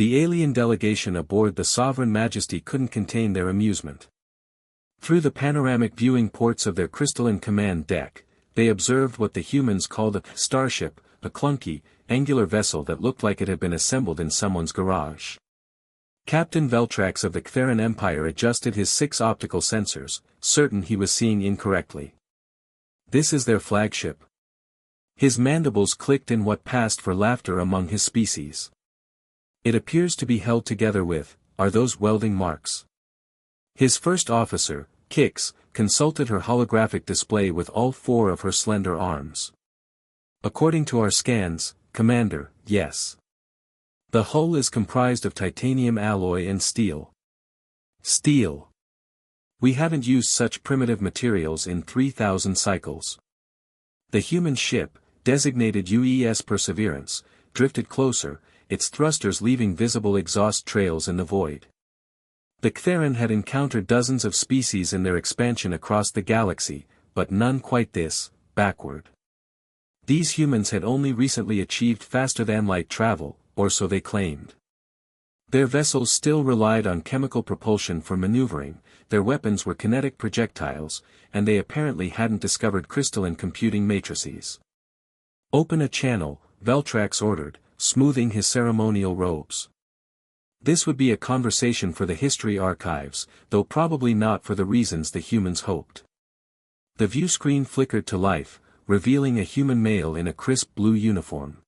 The alien delegation aboard the Sovereign Majesty couldn't contain their amusement. Through the panoramic viewing ports of their crystalline command deck, they observed what the humans called a starship, a clunky, angular vessel that looked like it had been assembled in someone's garage. Captain Veltrax of the Ktheran Empire adjusted his 6 optical sensors, certain he was seeing incorrectly. This is their flagship. His mandibles clicked in what passed for laughter among his species. It appears to be held together with, are those welding marks? His first officer, Kix, consulted her holographic display with all 4 of her slender arms. According to our scans, Commander, yes. The hull is comprised of titanium alloy and steel. Steel. We haven't used such primitive materials in 3,000 cycles. The human ship, designated UES Perseverance, drifted closer, its thrusters leaving visible exhaust trails in the void. The Ktheran had encountered dozens of species in their expansion across the galaxy, but none quite this, backward. These humans had only recently achieved faster-than-light travel, or so they claimed. Their vessels still relied on chemical propulsion for maneuvering, their weapons were kinetic projectiles, and they apparently hadn't discovered crystalline computing matrices. Open a channel, Veltrax ordered, smoothing his ceremonial robes. This would be a conversation for the history archives, though probably not for the reasons the humans hoped. The view screen flickered to life, revealing a human male in a crisp blue uniform.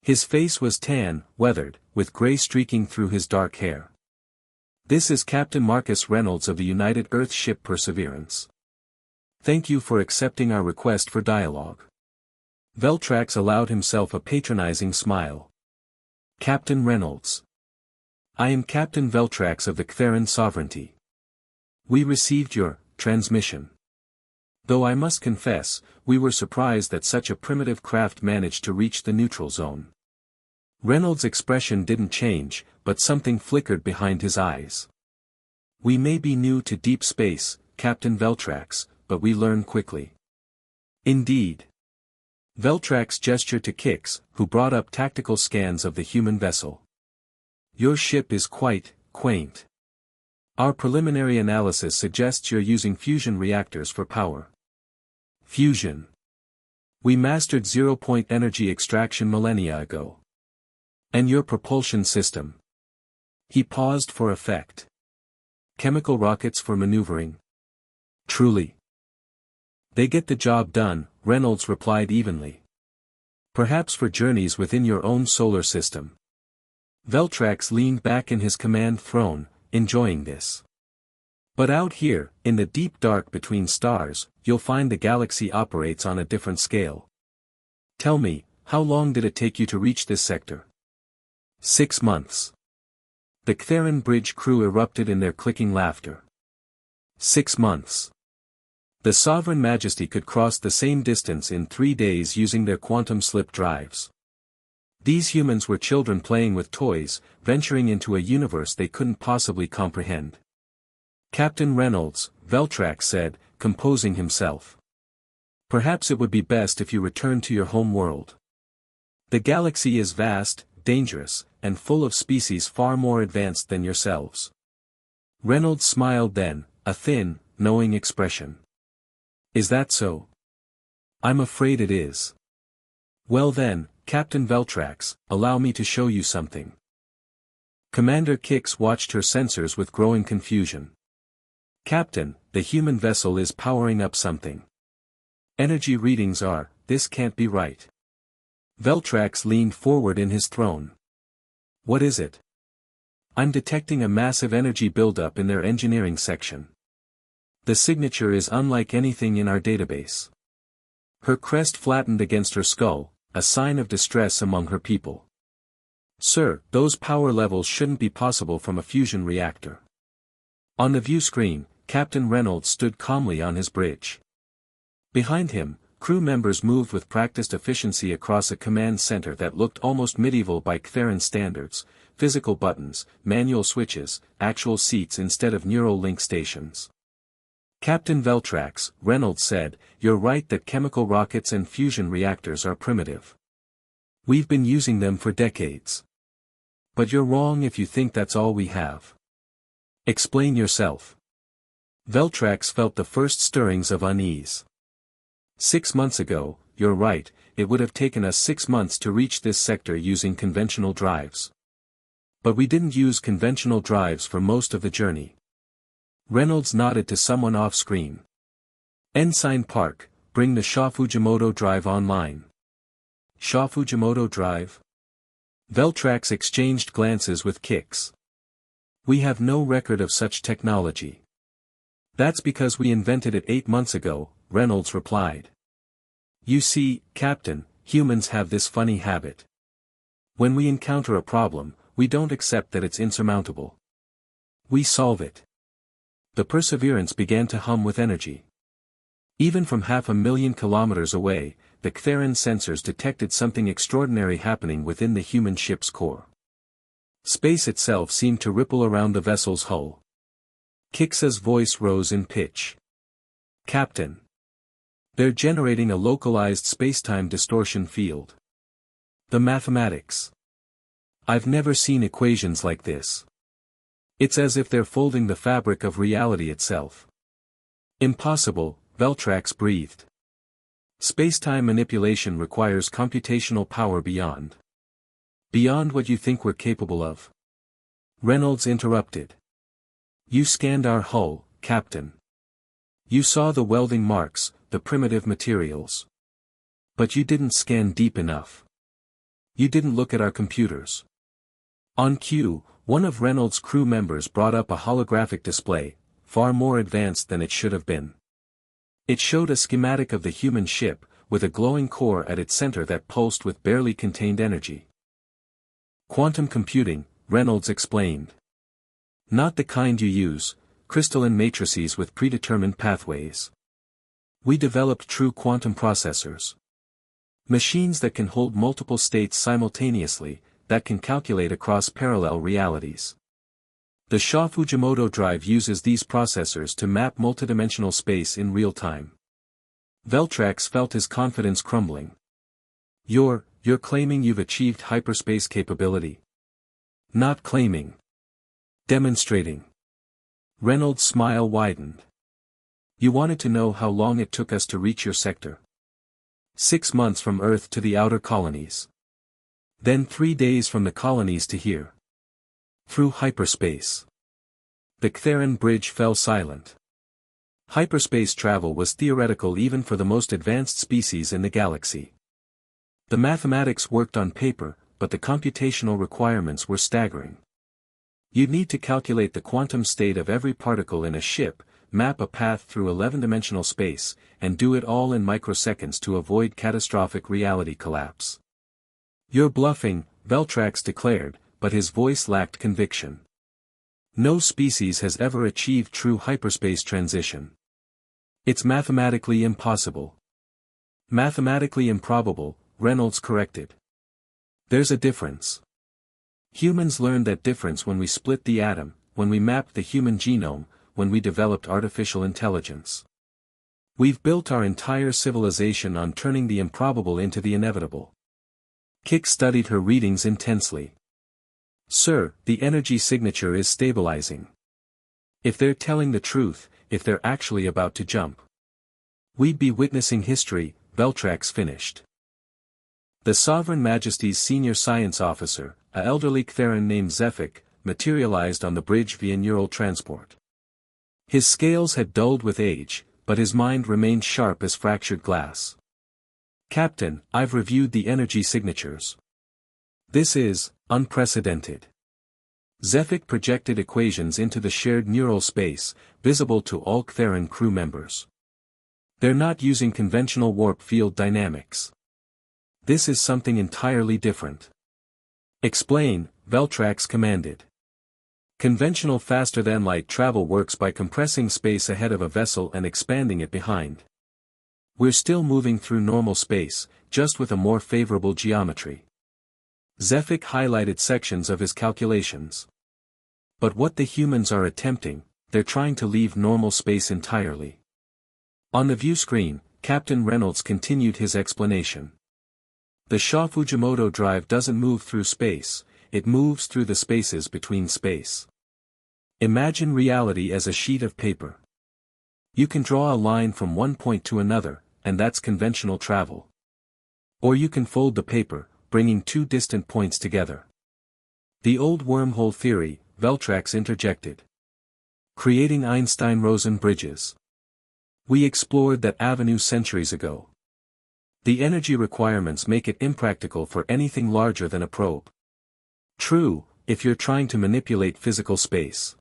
His face was tan, weathered, with gray streaking through his dark hair. This is Captain Marcus Reynolds of the United Earth ship Perseverance. Thank you for accepting our request for dialogue. Veltrax allowed himself a patronizing smile. Captain Reynolds. I am Captain Veltrax of the Ktheran Sovereignty. We received your transmission. Though I must confess, we were surprised that such a primitive craft managed to reach the neutral zone. Reynolds' expression didn't change, but something flickered behind his eyes. We may be new to deep space, Captain Veltrax, but we learn quickly. Indeed. Veltrax gestured to Kix, who brought up tactical scans of the human vessel. Your ship is quite quaint. Our preliminary analysis suggests you're using fusion reactors for power. Fusion. We mastered zero-point energy extraction millennia ago. And your propulsion system. He paused for effect. Chemical rockets for maneuvering. Truly. They get the job done, Reynolds replied evenly. Perhaps for journeys within your own solar system. Veltrax leaned back in his command throne, enjoying this. But out here, in the deep dark between stars, you'll find the galaxy operates on a different scale. Tell me, how long did it take you to reach this sector? 6 months. The Ktheran bridge crew erupted in their clicking laughter. 6 months. The Sovereign Majesty could cross the same distance in 3 days using their quantum slip drives. These humans were children playing with toys, venturing into a universe they couldn't possibly comprehend. Captain Reynolds, Veltrax said, composing himself. Perhaps it would be best if you returned to your home world. The galaxy is vast, dangerous, and full of species far more advanced than yourselves. Reynolds smiled then, a thin, knowing expression. Is that so? I'm afraid it is. Well then, Captain Veltrax, allow me to show you something. Commander Kix watched her sensors with growing confusion. Captain, the human vessel is powering up something. Energy readings are, this can't be right. Veltrax leaned forward in his throne. What is it? I'm detecting a massive energy buildup in their engineering section. The signature is unlike anything in our database. Her crest flattened against her skull, a sign of distress among her people. Sir, those power levels shouldn't be possible from a fusion reactor. On the view screen, Captain Reynolds stood calmly on his bridge. Behind him, crew members moved with practiced efficiency across a command center that looked almost medieval by Ktheran standards, physical buttons, manual switches, actual seats instead of neural link stations. Captain Veltrax, Reynolds said, you're right that chemical rockets and fusion reactors are primitive. We've been using them for decades. But you're wrong if you think that's all we have. Explain yourself. Veltrax felt the first stirrings of unease. 6 months ago, you're right, it would have taken us 6 months to reach this sector using conventional drives. But we didn't use conventional drives for most of the journey. Reynolds nodded to someone off-screen. Ensign Park, bring the Shaw Fujimoto drive online. Shaw Fujimoto drive? Veltrax exchanged glances with Kix. We have no record of such technology. That's because we invented it 8 months ago, Reynolds replied. You see, Captain, humans have this funny habit. When we encounter a problem, we don't accept that it's insurmountable. We solve it. The Perseverance began to hum with energy. Even from 500,000 kilometers away, the Ctheran sensors detected something extraordinary happening within the human ship's core. Space itself seemed to ripple around the vessel's hull. Kix's voice rose in pitch. Captain. They're generating a localized spacetime distortion field. The mathematics. I've never seen equations like this. It's as if they're folding the fabric of reality itself. Impossible, Veltrax breathed. Spacetime manipulation requires computational power beyond what you think we're capable of. Reynolds interrupted. You scanned our hull, Captain. You saw the welding marks, the primitive materials. But you didn't scan deep enough. You didn't look at our computers. On cue, one of Reynolds' crew members brought up a holographic display, far more advanced than it should have been. It showed a schematic of the human ship, with a glowing core at its center that pulsed with barely contained energy. Quantum computing, Reynolds explained. Not the kind you use, crystalline matrices with predetermined pathways. We developed true quantum processors. Machines that can hold multiple states simultaneously, that can calculate across parallel realities. The Shaw Fujimoto drive uses these processors to map multidimensional space in real time. Veltrax felt his confidence crumbling. You're claiming you've achieved hyperspace capability. Not claiming. Demonstrating. Reynolds' smile widened. You wanted to know how long it took us to reach your sector. 6 months from Earth to the outer colonies. Then 3 days from the colonies to here. Through hyperspace. The Ctheran bridge fell silent. Hyperspace travel was theoretical even for the most advanced species in the galaxy. The mathematics worked on paper, but the computational requirements were staggering. You'd need to calculate the quantum state of every particle in a ship, map a path through 11-dimensional space, and do it all in microseconds to avoid catastrophic reality collapse. You're bluffing, Veltrax declared, but his voice lacked conviction. No species has ever achieved true hyperspace transition. It's mathematically impossible. Mathematically improbable, Reynolds corrected. There's a difference. Humans learned that difference when we split the atom, when we mapped the human genome, when we developed artificial intelligence. We've built our entire civilization on turning the improbable into the inevitable. Kix studied her readings intensely. Sir, the energy signature is stabilizing. If they're telling the truth, if they're actually about to jump, we'd be witnessing history, Veltrax finished. The Sovereign Majesty's senior science officer, an elderly Ctheran named Zephic, materialized on the bridge via neural transport. His scales had dulled with age, but his mind remained sharp as fractured glass. Captain, I've reviewed the energy signatures. This is unprecedented. Zephic projected equations into the shared neural space, visible to all Ctheran crew members. They're not using conventional warp field dynamics. This is something entirely different. Explain, Veltrax commanded. Conventional faster-than-light travel works by compressing space ahead of a vessel and expanding it behind. We're still moving through normal space, just with a more favorable geometry. Zephic highlighted sections of his calculations. But what the humans are attempting, they're trying to leave normal space entirely. On the view screen, Captain Reynolds continued his explanation. The Shaw Fujimoto drive doesn't move through space, it moves through the spaces between space. Imagine reality as a sheet of paper. You can draw a line from one point to another, and that's conventional travel. Or you can fold the paper, bringing two distant points together. The old wormhole theory, Veltrax interjected. Creating Einstein-Rosen bridges. We explored that avenue centuries ago. The energy requirements make it impractical for anything larger than a probe. True, if you're trying to manipulate physical space.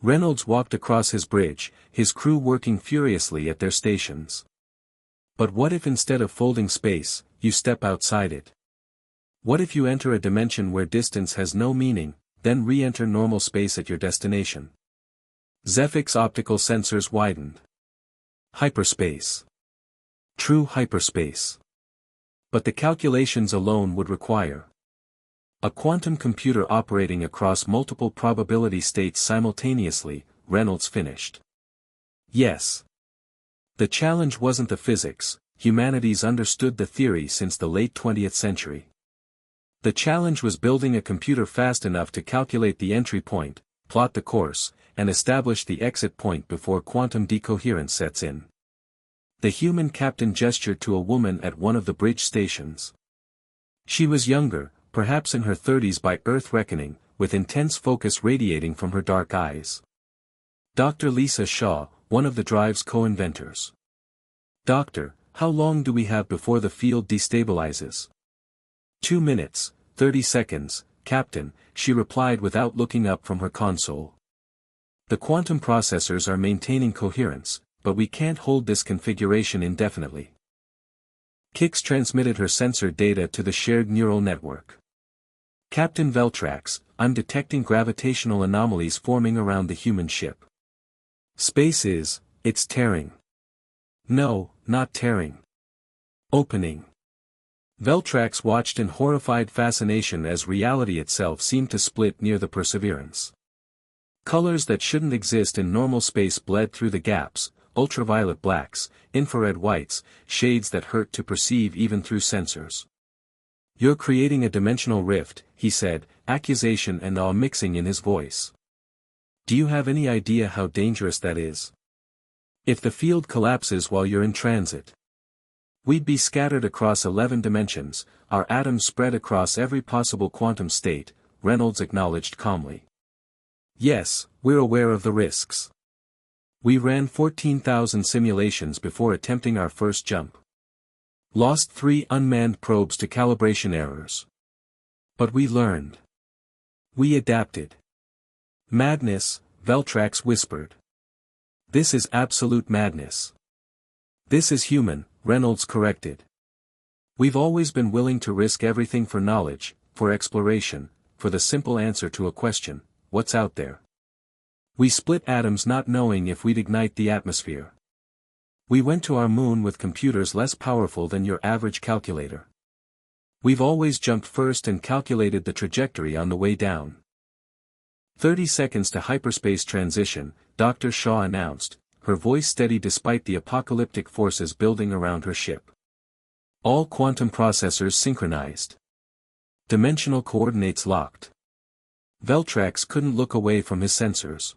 Reynolds walked across his bridge, his crew working furiously at their stations. But what if instead of folding space, you step outside it? What if you enter a dimension where distance has no meaning, then re-enter normal space at your destination? Zephyr's optical sensors widened. Hyperspace. True hyperspace. But the calculations alone would require a quantum computer operating across multiple probability states simultaneously, Reynolds finished. Yes. The challenge wasn't the physics, humanity's understood the theory since the late 20th century. The challenge was building a computer fast enough to calculate the entry point, plot the course, and establish the exit point before quantum decoherence sets in. The human captain gestured to a woman at one of the bridge stations. She was younger, perhaps in her 30s by Earth reckoning, with intense focus radiating from her dark eyes. Dr. Lisa Shaw, one of the drive's co-inventors. Doctor, how long do we have before the field destabilizes? 2 minutes, 30 seconds, Captain, she replied without looking up from her console. The quantum processors are maintaining coherence, but we can't hold this configuration indefinitely. Kix transmitted her sensor data to the shared neural network. Captain Veltrax, I'm detecting gravitational anomalies forming around the human ship. Space is, it's tearing. No, not tearing. Opening. Veltrax watched in horrified fascination as reality itself seemed to split near the Perseverance. Colors that shouldn't exist in normal space bled through the gaps, ultraviolet blacks, infrared whites, shades that hurt to perceive even through sensors. You're creating a dimensional rift, he said, accusation and awe mixing in his voice. Do you have any idea how dangerous that is? If the field collapses while you're in transit, we'd be scattered across 11 dimensions, our atoms spread across every possible quantum state, Reynolds acknowledged calmly. Yes, we're aware of the risks. We ran 14,000 simulations before attempting our first jump. Lost 3 unmanned probes to calibration errors. But we learned. We adapted. Madness, Veltrax whispered. This is absolute madness. This is human, Reynolds corrected. We've always been willing to risk everything for knowledge, for exploration, for the simple answer to a question, what's out there? We split atoms not knowing if we'd ignite the atmosphere. We went to our moon with computers less powerful than your average calculator. We've always jumped first and calculated the trajectory on the way down. 30 seconds to hyperspace transition, Dr. Shaw announced, her voice steady despite the apocalyptic forces building around her ship. All quantum processors synchronized. Dimensional coordinates locked. Veltrax couldn't look away from his sensors.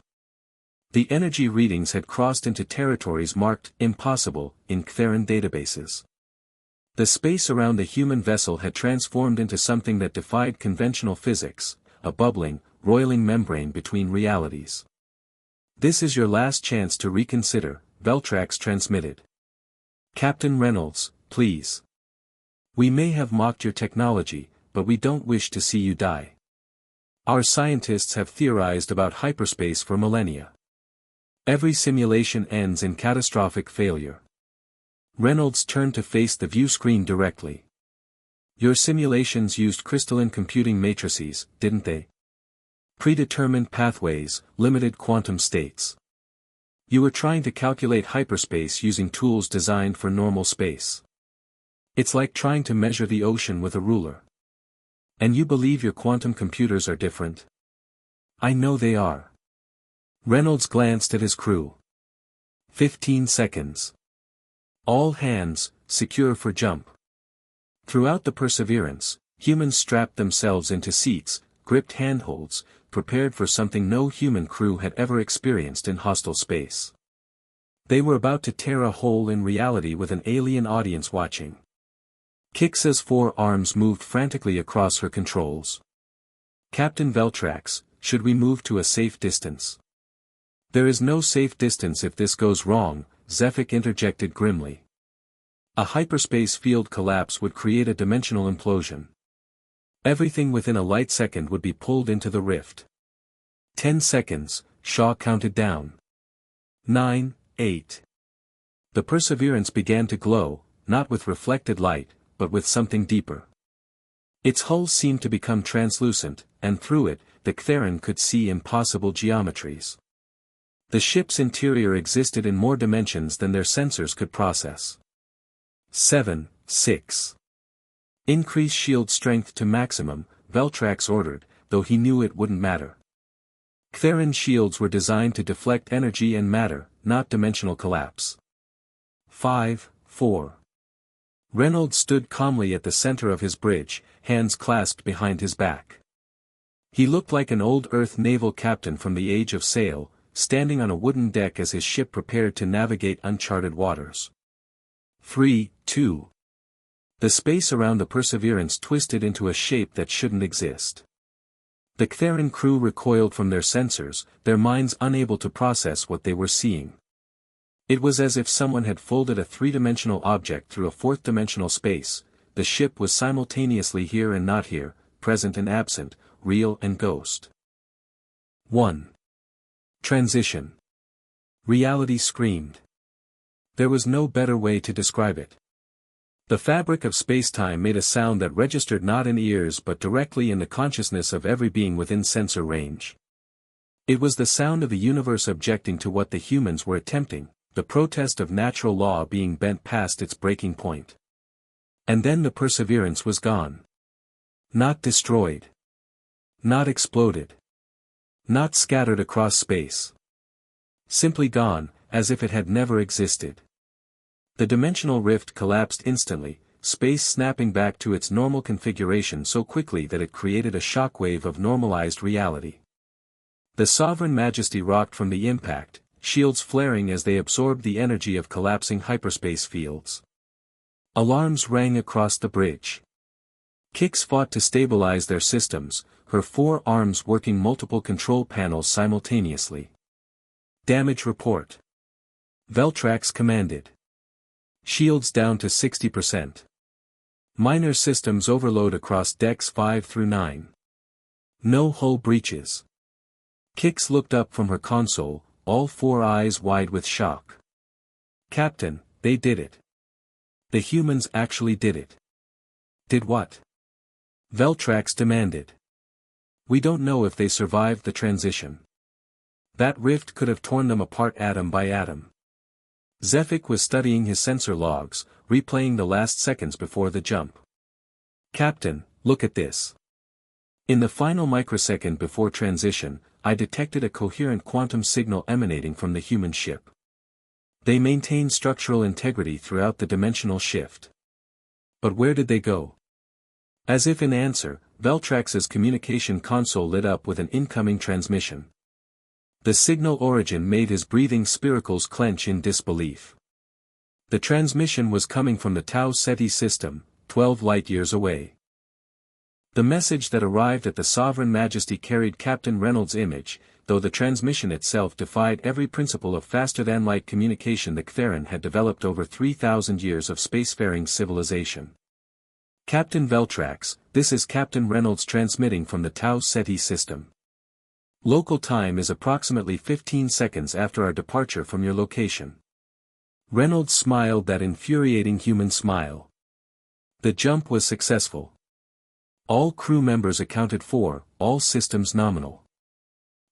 The energy readings had crossed into territories marked impossible in Ktheran databases. The space around the human vessel had transformed into something that defied conventional physics, a bubbling, roiling membrane between realities. This is your last chance to reconsider, Veltrax transmitted. Captain Reynolds, please. We may have mocked your technology, but we don't wish to see you die. Our scientists have theorized about hyperspace for millennia. Every simulation ends in catastrophic failure. Reynolds turned to face the view screen directly. Your simulations used crystalline computing matrices, didn't they? Predetermined pathways, limited quantum states. You were trying to calculate hyperspace using tools designed for normal space. It's like trying to measure the ocean with a ruler. And you believe your quantum computers are different? I know they are. Reynolds glanced at his crew. 15 seconds. All hands, secure for jump. Throughout the Perseverance, Humans strapped themselves into seats, gripped handholds, prepared for something no human crew had ever experienced in hostile space. They were about to tear a hole in reality with an alien audience watching. Kixa's 4 arms moved frantically across her controls. "Captain Veltrax, should we move to a safe distance?" "There is no safe distance if this goes wrong," Zephyk interjected grimly. "A hyperspace field collapse would create a dimensional implosion. Everything within a light second would be pulled into the rift." 10 seconds, Shaw counted down. 9, 8. The Perseverance began to glow, not with reflected light, but with something deeper. Its hull seemed to become translucent, and through it, the Ktherin could see impossible geometries. The ship's interior existed in more dimensions than their sensors could process. 7, 6. "Increase shield strength to maximum," Veltrax ordered, though he knew it wouldn't matter. Ktherin shields were designed to deflect energy and matter, not dimensional collapse. 5, 4. Reynolds stood calmly at the center of his bridge, hands clasped behind his back. He looked like an old Earth naval captain from the age of sail, standing on a wooden deck as his ship prepared to navigate uncharted waters. 3, 2. The space around the Perseverance twisted into a shape that shouldn't exist. The Ktherin crew recoiled from their sensors, their minds unable to process what they were seeing. It was as if someone had folded a 3-dimensional object through a 4th-dimensional space. The ship was simultaneously here and not here, present and absent, real and ghost. 1. Transition. Reality screamed. There was no better way to describe it. The fabric of spacetime made a sound that registered not in ears but directly in the consciousness of every being within sensor range. It was the sound of the universe objecting to what the humans were attempting, the protest of natural law being bent past its breaking point. And then the Perseverance was gone. Not destroyed. Not exploded. Not scattered across space. Simply gone, as if it had never existed. The dimensional rift collapsed instantly, space snapping back to its normal configuration so quickly that it created a shockwave of normalized reality. The Sovereign Majesty rocked from the impact, shields flaring as they absorbed the energy of collapsing hyperspace fields. Alarms rang across the bridge. Kix fought to stabilize their systems, her 4 arms working multiple control panels simultaneously. "Damage report." Veltrax commanded. "Shields down to 60%. Minor systems overload across decks 5 through 9. No hull breaches." Kix looked up from her console, all 4 eyes wide with shock. "Captain, they did it. The humans actually did it." "Did what?" Veltrax demanded. "We don't know if they survived the transition. That rift could have torn them apart atom by atom." Zephyk was studying his sensor logs, replaying the last seconds before the jump. "Captain, look at this. In the final microsecond before transition, I detected a coherent quantum signal emanating from the human ship. They maintained structural integrity throughout the dimensional shift. But where did they go?" As if in answer, Veltrax's communication console lit up with an incoming transmission. The signal origin made his breathing spiracles clench in disbelief. The transmission was coming from the Tau Ceti system, 12 light-years away. The message that arrived at the Sovereign Majesty carried Captain Reynolds' image, though the transmission itself defied every principle of faster-than-light communication the Ktherin had developed over 3,000 years of spacefaring civilization. "Captain Veltrax, this is Captain Reynolds transmitting from the Tau Ceti system. Local time is approximately 15 seconds after our departure from your location." Reynolds smiled that infuriating human smile. The jump was successful. All crew members accounted for, all systems nominal.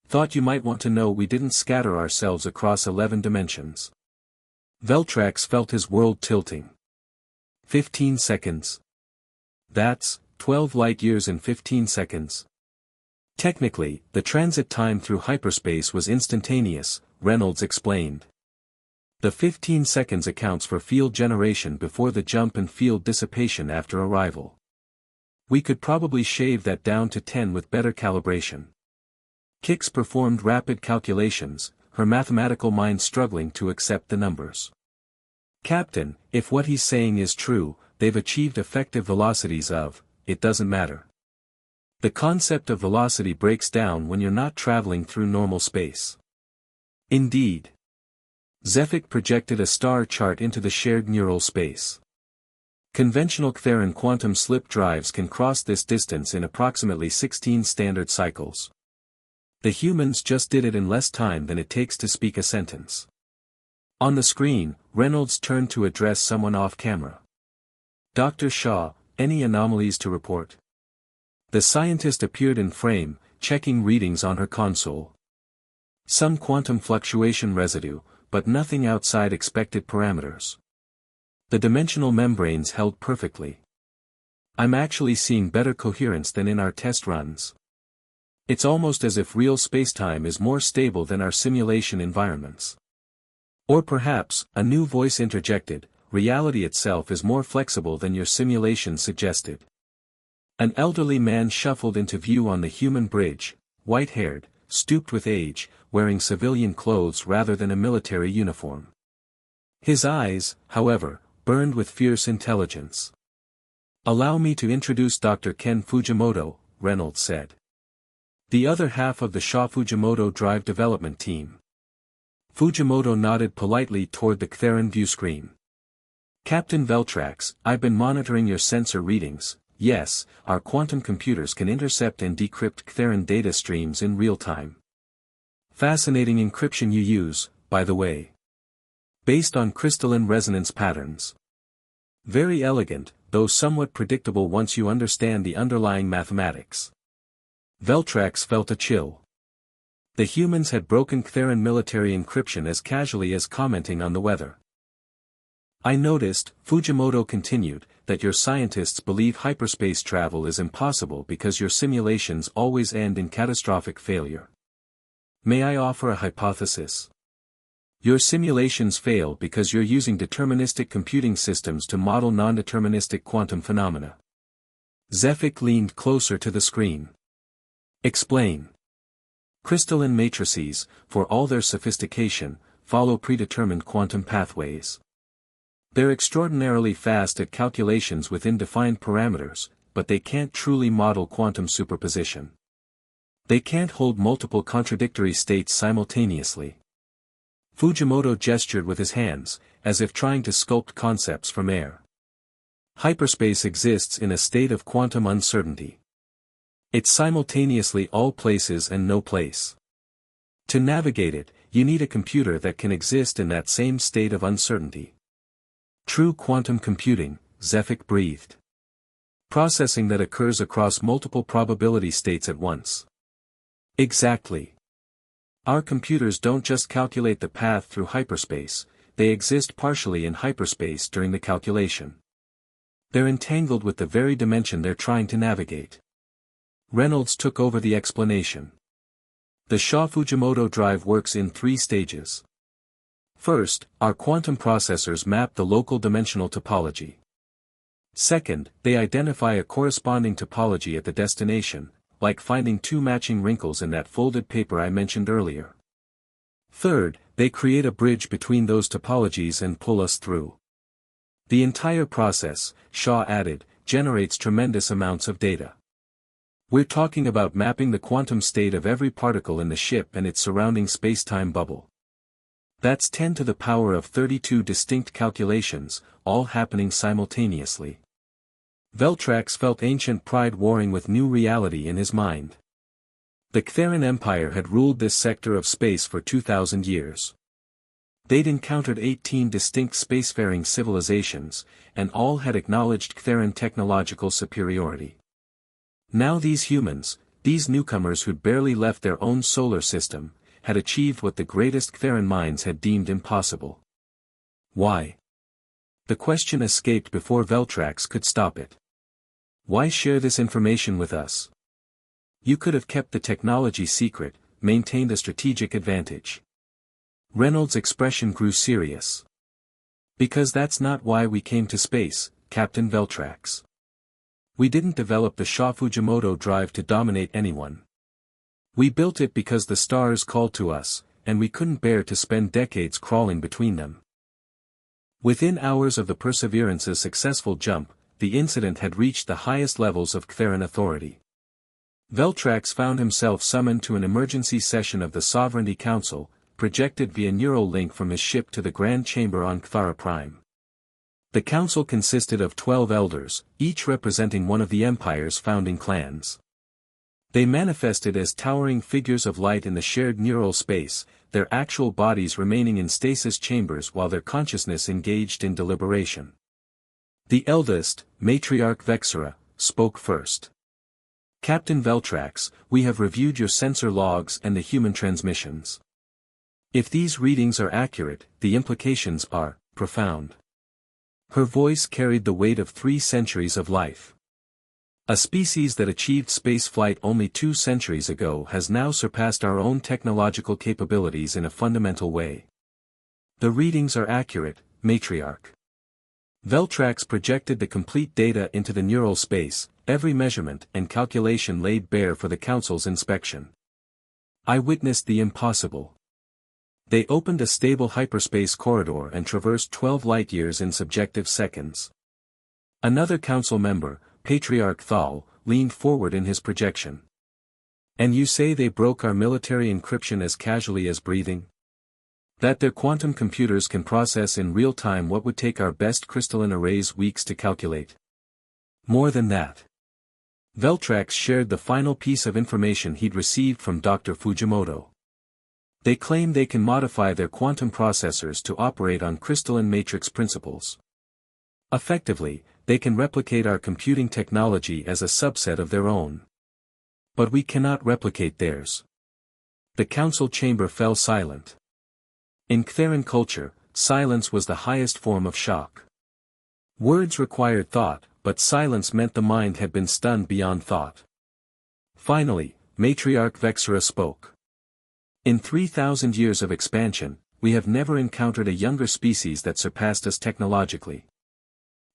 "Thought you might want to know we didn't scatter ourselves across 11 dimensions." Veltrax felt his world tilting. 15 seconds. That's 12 light-years in 15 seconds. Technically, the transit time through hyperspace was instantaneous, Reynolds explained. The 15 seconds accounts for field generation before the jump and field dissipation after arrival. We could probably shave that down to 10 with better calibration. Kix performed rapid calculations, her mathematical mind struggling to accept the numbers. Captain, if what he's saying is true, they've achieved effective velocities of, it doesn't matter. The concept of velocity breaks down when you're not traveling through normal space. Indeed. Zefik projected a star chart into the shared neural space. Conventional Ktheran quantum slip drives can cross this distance in approximately 16 standard cycles. The humans just did it in less time than it takes to speak a sentence. On the screen, Reynolds turned to address someone off camera. Dr. Shaw, any anomalies to report? The scientist appeared in frame, checking readings on her console. Some quantum fluctuation residue, but nothing outside expected parameters. The dimensional membranes held perfectly. I'm actually seeing better coherence than in our test runs. It's almost as if real spacetime is more stable than our simulation environments. Or perhaps, a new voice interjected, reality itself is more flexible than your simulation suggested. An elderly man shuffled into view on the human bridge, white-haired, stooped with age, wearing civilian clothes rather than a military uniform. His eyes, however, burned with fierce intelligence. "Allow me to introduce Dr. Ken Fujimoto," Reynolds said. "The other half of the Shaw Fujimoto Drive development team." Fujimoto nodded politely toward the Ktheran viewscreen. "Captain Veltrax, I've been monitoring your sensor readings. Yes, our quantum computers can intercept and decrypt Ktheran data streams in real time. Fascinating encryption you use, by the way. Based on crystalline resonance patterns. Very elegant, though somewhat predictable once you understand the underlying mathematics." Veltrax felt a chill. The humans had broken Ktheran military encryption as casually as commenting on the weather. "I noticed," Fujimoto continued, "that your scientists believe hyperspace travel is impossible because your simulations always end in catastrophic failure. May I offer a hypothesis? Your simulations fail because you're using deterministic computing systems to model non-deterministic quantum phenomena." Zefik leaned closer to the screen. "Explain." Crystalline matrices, for all their sophistication, follow predetermined quantum pathways. They're extraordinarily fast at calculations within defined parameters, but they can't truly model quantum superposition. They can't hold multiple contradictory states simultaneously. Fujimoto gestured with his hands, as if trying to sculpt concepts from air. Hyperspace exists in a state of quantum uncertainty. It's simultaneously all places and no place. To navigate it, you need a computer that can exist in that same state of uncertainty. True quantum computing, Zefik breathed. Processing that occurs across multiple probability states at once. Exactly. Our computers don't just calculate the path through hyperspace, they exist partially in hyperspace during the calculation. They're entangled with the very dimension they're trying to navigate. Reynolds took over the explanation. The Shaw Fujimoto drive works in 3 stages. First, our quantum processors map the local dimensional topology. Second, they identify a corresponding topology at the destination, like finding 2 matching wrinkles in that folded paper I mentioned earlier. Third, they create a bridge between those topologies and pull us through. The entire process, Shaw added, generates tremendous amounts of data. We're talking about mapping the quantum state of every particle in the ship and its surrounding space-time bubble. That's 10 to the power of 32 distinct calculations, all happening simultaneously. Veltrax felt ancient pride warring with new reality in his mind. The Ktheran Empire had ruled this sector of space for 2,000 years. They'd encountered 18 distinct spacefaring civilizations, and all had acknowledged Ktheran technological superiority. Now these humans, these newcomers who'd barely left their own solar system, had achieved what the greatest Ktheran minds had deemed impossible. Why? The question escaped before Veltrax could stop it. Why share this information with us? You could have kept the technology secret, maintained a strategic advantage. Reynolds' expression grew serious. Because that's not why we came to space, Captain Veltrax. We didn't develop the Fujimoto drive to dominate anyone. We built it because the stars called to us, and we couldn't bear to spend decades crawling between them. Within hours of the Perseverance's successful jump, the incident had reached the highest levels of Ktheran authority. Veltrax found himself summoned to an emergency session of the Sovereignty Council, projected via neural link from his ship to the Grand Chamber on Kthara Prime. The council consisted of 12 elders, each representing one of the Empire's founding clans. They manifested as towering figures of light in the shared neural space, their actual bodies remaining in stasis chambers while their consciousness engaged in deliberation. The eldest, Matriarch Vexera, spoke first. Captain Veltrax, we have reviewed your sensor logs and the human transmissions. If these readings are accurate, the implications are profound. Her voice carried the weight of 3 centuries of life. A species that achieved spaceflight only 2 centuries ago has now surpassed our own technological capabilities in a fundamental way. The readings are accurate, Matriarch. Veltrax projected the complete data into the neural space, every measurement and calculation laid bare for the Council's inspection. I witnessed the impossible. They opened a stable hyperspace corridor and traversed 12 light-years in subjective seconds. Another Council member, Patriarch Thal, leaned forward in his projection. And you say they broke our military encryption as casually as breathing? That their quantum computers can process in real time what would take our best crystalline arrays weeks to calculate? More than that. Veltrax shared the final piece of information he'd received from Dr. Fujimoto. They claim they can modify their quantum processors to operate on crystalline matrix principles. Effectively, they can replicate our computing technology as a subset of their own. But we cannot replicate theirs. The council chamber fell silent. In Ktheran culture, silence was the highest form of shock. Words required thought, but silence meant the mind had been stunned beyond thought. Finally, Matriarch Vexera spoke. In 3,000 years of expansion, we have never encountered a younger species that surpassed us technologically.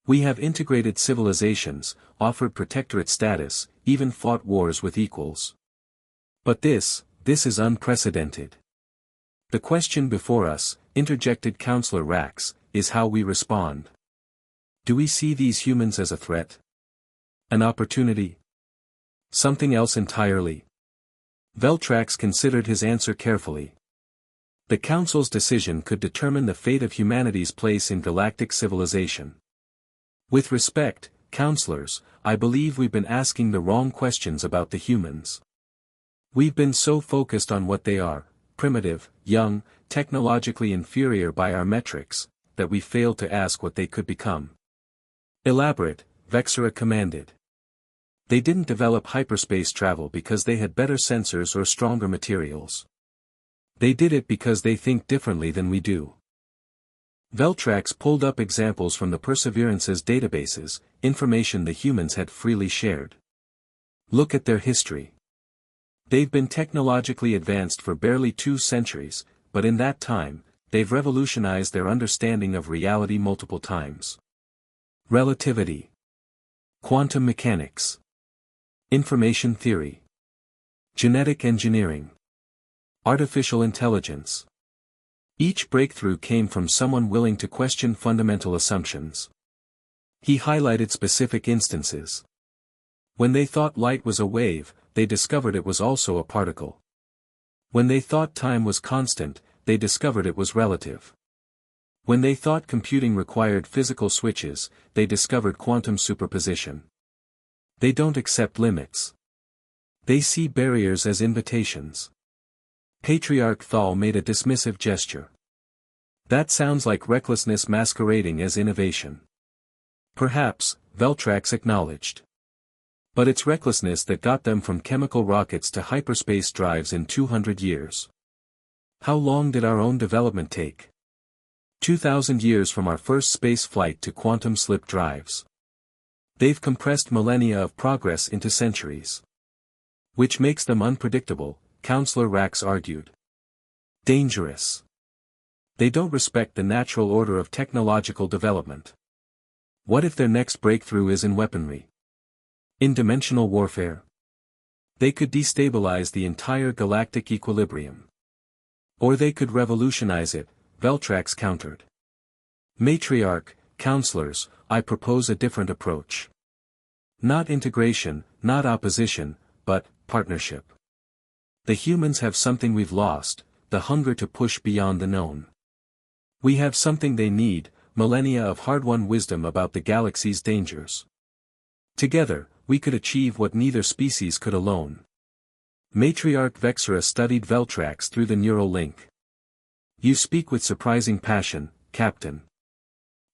We have integrated civilizations, offered protectorate status, even fought wars with equals. But this is unprecedented. The question before us, interjected Counselor Rax, is how we respond. Do we see these humans as a threat? An opportunity? Something else entirely? Veltrax considered his answer carefully. The Council's decision could determine the fate of humanity's place in galactic civilization. With respect, counselors, I believe we've been asking the wrong questions about the humans. We've been so focused on what they are, primitive, young, technologically inferior by our metrics, that we failed to ask what they could become. Elaborate, Vexera commanded. They didn't develop hyperspace travel because they had better sensors or stronger materials. They did it because they think differently than we do. Veltrax pulled up examples from the Perseverance's databases, information the humans had freely shared. Look at their history. They've been technologically advanced for barely 2 centuries, but in that time, they've revolutionized their understanding of reality multiple times. Relativity. Quantum mechanics. Information theory. Genetic engineering. Artificial intelligence. Each breakthrough came from someone willing to question fundamental assumptions. He highlighted specific instances. When they thought light was a wave, they discovered it was also a particle. When they thought time was constant, they discovered it was relative. When they thought computing required physical switches, they discovered quantum superposition. They don't accept limits. They see barriers as invitations. Patriarch Thal made a dismissive gesture. That sounds like recklessness masquerading as innovation. Perhaps, Veltrax acknowledged. But it's recklessness that got them from chemical rockets to hyperspace drives in 200 years. How long did our own development take? 2,000 years from our first space flight to quantum slip drives. They've compressed millennia of progress into centuries. Which makes them unpredictable, Counselor Rax argued. Dangerous. They don't respect the natural order of technological development. What if their next breakthrough is in weaponry? In dimensional warfare, they could destabilize the entire galactic equilibrium. Or they could revolutionize it, Veltrax countered. Matriarch, counselors, I propose a different approach. Not integration, not opposition, but partnership. The humans have something we've lost, the hunger to push beyond the known. We have something they need, millennia of hard-won wisdom about the galaxy's dangers. Together, we could achieve what neither species could alone. Matriarch Vexera studied Veltrax through the neural link. You speak with surprising passion, Captain.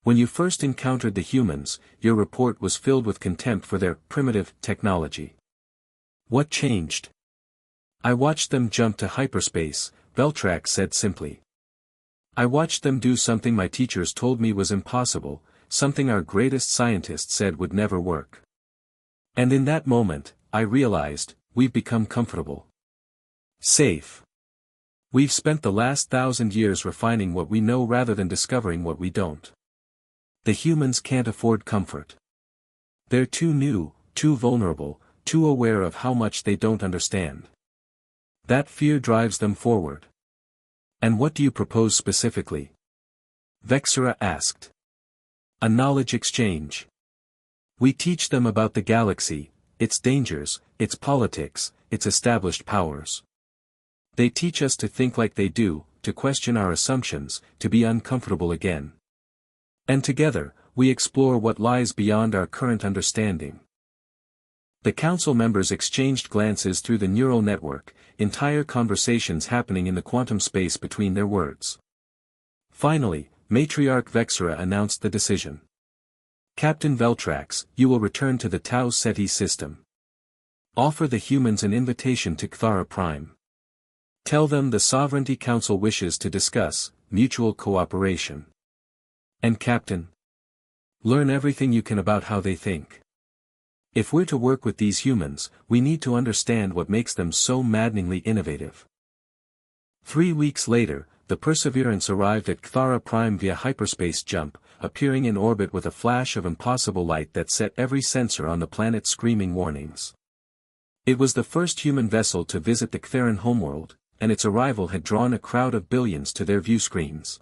When you first encountered the humans, your report was filled with contempt for their primitive technology. What changed? I watched them jump to hyperspace, Veltrax said simply. I watched them do something my teachers told me was impossible, something our greatest scientists said would never work. And in that moment, I realized, we've become comfortable. Safe. We've spent the last 1,000 years refining what we know rather than discovering what we don't. The humans can't afford comfort. They're too new, too vulnerable, too aware of how much they don't understand. That fear drives them forward. And what do you propose specifically? Vexera asked. A knowledge exchange. We teach them about the galaxy, its dangers, its politics, its established powers. They teach us to think like they do, to question our assumptions, to be uncomfortable again. And together, we explore what lies beyond our current understanding. The council members exchanged glances through the neural network, entire conversations happening in the quantum space between their words. Finally, Matriarch Vexera announced the decision. Captain Veltrax, you will return to the Tau Ceti system. Offer the humans an invitation to Cthara Prime. Tell them the Sovereignty Council wishes to discuss mutual cooperation. And Captain, learn everything you can about how they think. If we're to work with these humans, we need to understand what makes them so maddeningly innovative. 3 weeks later, the Perseverance arrived at Cthara Prime via hyperspace jump, appearing in orbit with a flash of impossible light that set every sensor on the planet screaming warnings. It was the first human vessel to visit the Ctharan homeworld, and its arrival had drawn a crowd of billions to their view screens.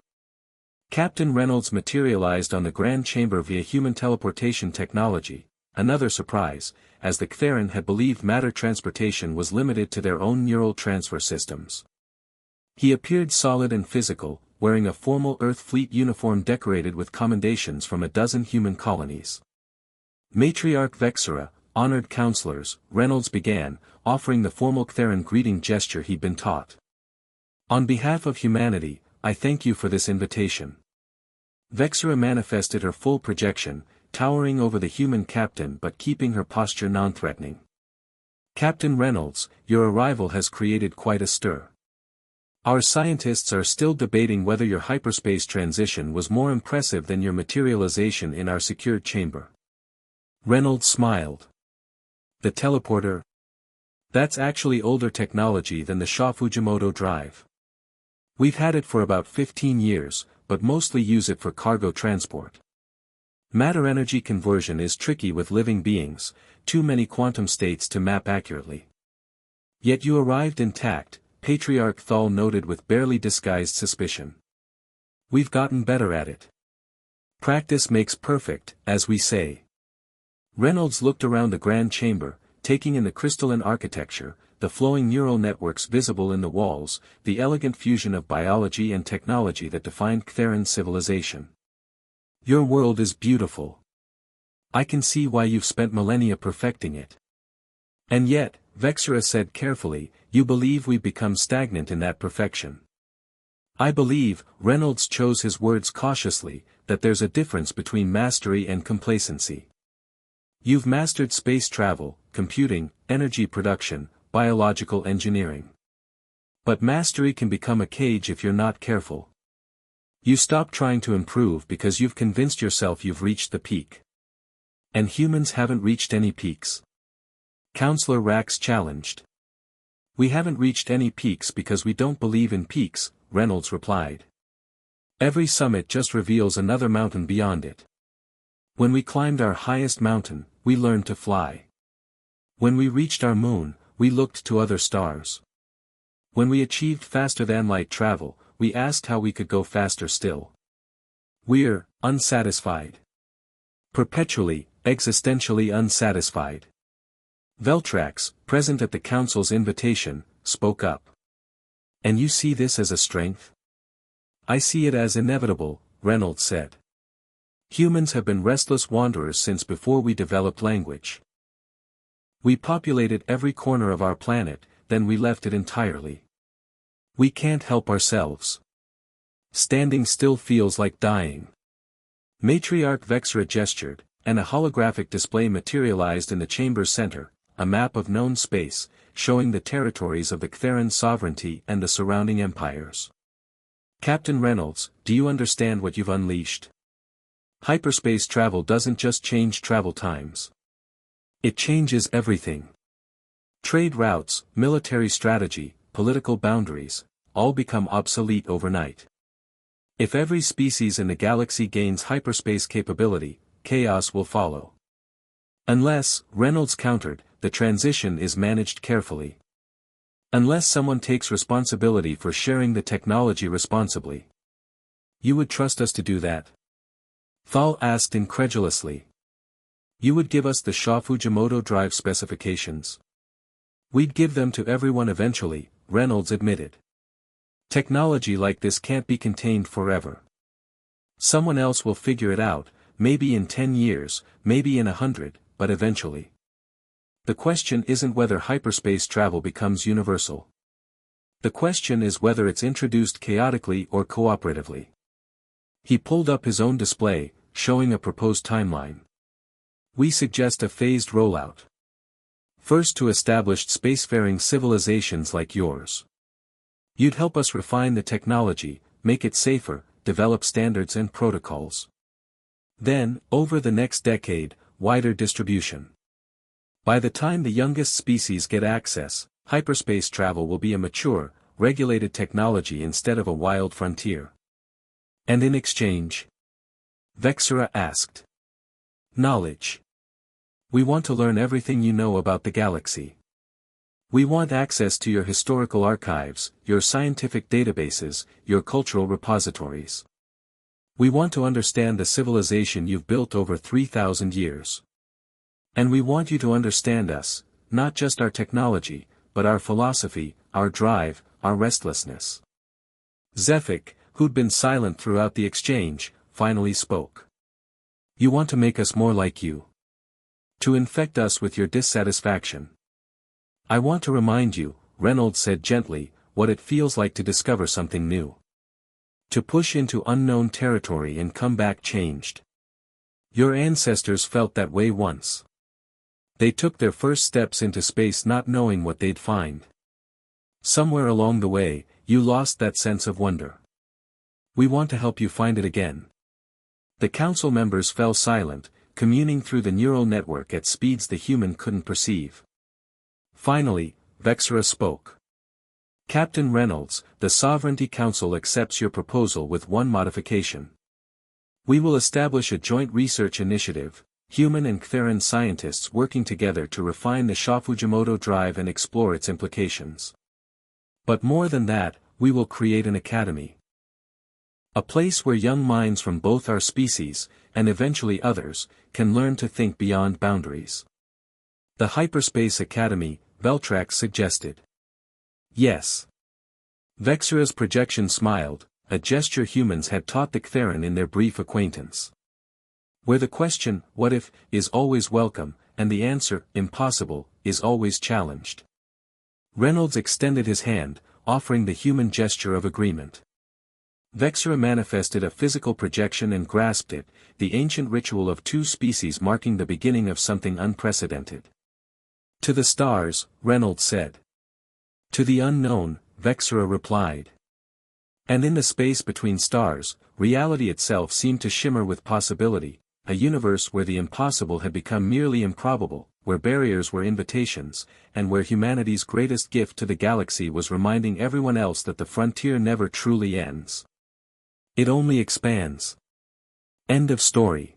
Captain Reynolds materialized on the Grand Chamber via human teleportation technology. Another surprise, as the Ctharan had believed matter transportation was limited to their own neural transfer systems. He appeared solid and physical, wearing a formal Earth Fleet uniform decorated with commendations from a dozen human colonies. Matriarch Vexera, honored counselors, Reynolds began, offering the formal Ctharan greeting gesture he'd been taught. On behalf of humanity, I thank you for this invitation. Vexera manifested her full projection, towering over the human captain but keeping her posture non-threatening. Captain Reynolds, your arrival has created quite a stir. Our scientists are still debating whether your hyperspace transition was more impressive than your materialization in our secured chamber. Reynolds smiled. The teleporter? That's actually older technology than the Shaw Fujimoto drive. We've had it for about 15 years, but mostly use it for cargo transport. Matter-energy conversion is tricky with living beings, too many quantum states to map accurately. Yet you arrived intact, Patriarch Thal noted with barely disguised suspicion. We've gotten better at it. Practice makes perfect, as we say. Reynolds looked around the grand chamber, taking in the crystalline architecture, the flowing neural networks visible in the walls, the elegant fusion of biology and technology that defined Ctharan civilization. Your world is beautiful. I can see why you've spent millennia perfecting it. And yet, Vexera said carefully, you believe we've become stagnant in that perfection. I believe, Reynolds chose his words cautiously, that there's a difference between mastery and complacency. You've mastered space travel, computing, energy production, biological engineering. But mastery can become a cage if you're not careful. You stop trying to improve because you've convinced yourself you've reached the peak. And humans haven't reached any peaks. Counselor Rax challenged. We haven't reached any peaks because we don't believe in peaks, Reynolds replied. Every summit just reveals another mountain beyond it. When we climbed our highest mountain, we learned to fly. When we reached our moon, we looked to other stars. When we achieved faster-than-light travel, we asked how we could go faster still. We're unsatisfied. Perpetually, existentially unsatisfied. Veltrax, present at the council's invitation, spoke up. And you see this as a strength? I see it as inevitable, Reynolds said. Humans have been restless wanderers since before we developed language. We populated every corner of our planet, then we left it entirely. We can't help ourselves. Standing still feels like dying. Matriarch Vexra gestured, and a holographic display materialized in the chamber's center, a map of known space, showing the territories of the Ctheran sovereignty and the surrounding empires. Captain Reynolds, do you understand what you've unleashed? Hyperspace travel doesn't just change travel times. It changes everything. Trade routes, military strategy, political boundaries, all become obsolete overnight. If every species in the galaxy gains hyperspace capability, chaos will follow. Unless, Reynolds countered, the transition is managed carefully. Unless someone takes responsibility for sharing the technology responsibly. You would trust us to do that? Thal asked incredulously. You would give us the Fujimoto drive specifications. We'd give them to everyone eventually, Reynolds admitted. Technology like this can't be contained forever. Someone else will figure it out, maybe in 10 years, maybe in 100, but eventually. The question isn't whether hyperspace travel becomes universal. The question is whether it's introduced chaotically or cooperatively. He pulled up his own display, showing a proposed timeline. We suggest a phased rollout. First to established spacefaring civilizations like yours. You'd help us refine the technology, make it safer, develop standards and protocols. Then, over the next decade, wider distribution. By the time the youngest species get access, hyperspace travel will be a mature, regulated technology instead of a wild frontier. And in exchange? Vexra asked. Knowledge. We want to learn everything you know about the galaxy. We want access to your historical archives, your scientific databases, your cultural repositories. We want to understand the civilization you've built over 3,000 years. And we want you to understand us, not just our technology, but our philosophy, our drive, our restlessness. Zephic, who'd been silent throughout the exchange, finally spoke. You want to make us more like you. To infect us with your dissatisfaction. I want to remind you, Reynolds said gently, what it feels like to discover something new. To push into unknown territory and come back changed. Your ancestors felt that way once. They took their first steps into space not knowing what they'd find. Somewhere along the way, you lost that sense of wonder. We want to help you find it again. The council members fell silent, communing through the neural network at speeds the human couldn't perceive. Finally, Vexra spoke. Captain Reynolds, the Sovereignty Council accepts your proposal with one modification. We will establish a joint research initiative, human and Ctheran scientists working together to refine the Fujimoto drive and explore its implications. But more than that, we will create an academy. A place where young minds from both our species, and eventually others, can learn to think beyond boundaries. The Hyperspace Academy, Veltrax suggested. Yes. Vexra's projection smiled, a gesture humans had taught the Ctheran in their brief acquaintance. Where the question, what if, is always welcome, and the answer, impossible, is always challenged. Reynolds extended his hand, offering the human gesture of agreement. Vexra manifested a physical projection and grasped it, the ancient ritual of two species marking the beginning of something unprecedented. To the stars, Reynolds said. To the unknown, Vexra replied. And in the space between stars, reality itself seemed to shimmer with possibility, a universe where the impossible had become merely improbable, where barriers were invitations, and where humanity's greatest gift to the galaxy was reminding everyone else that the frontier never truly ends. It only expands. End of story.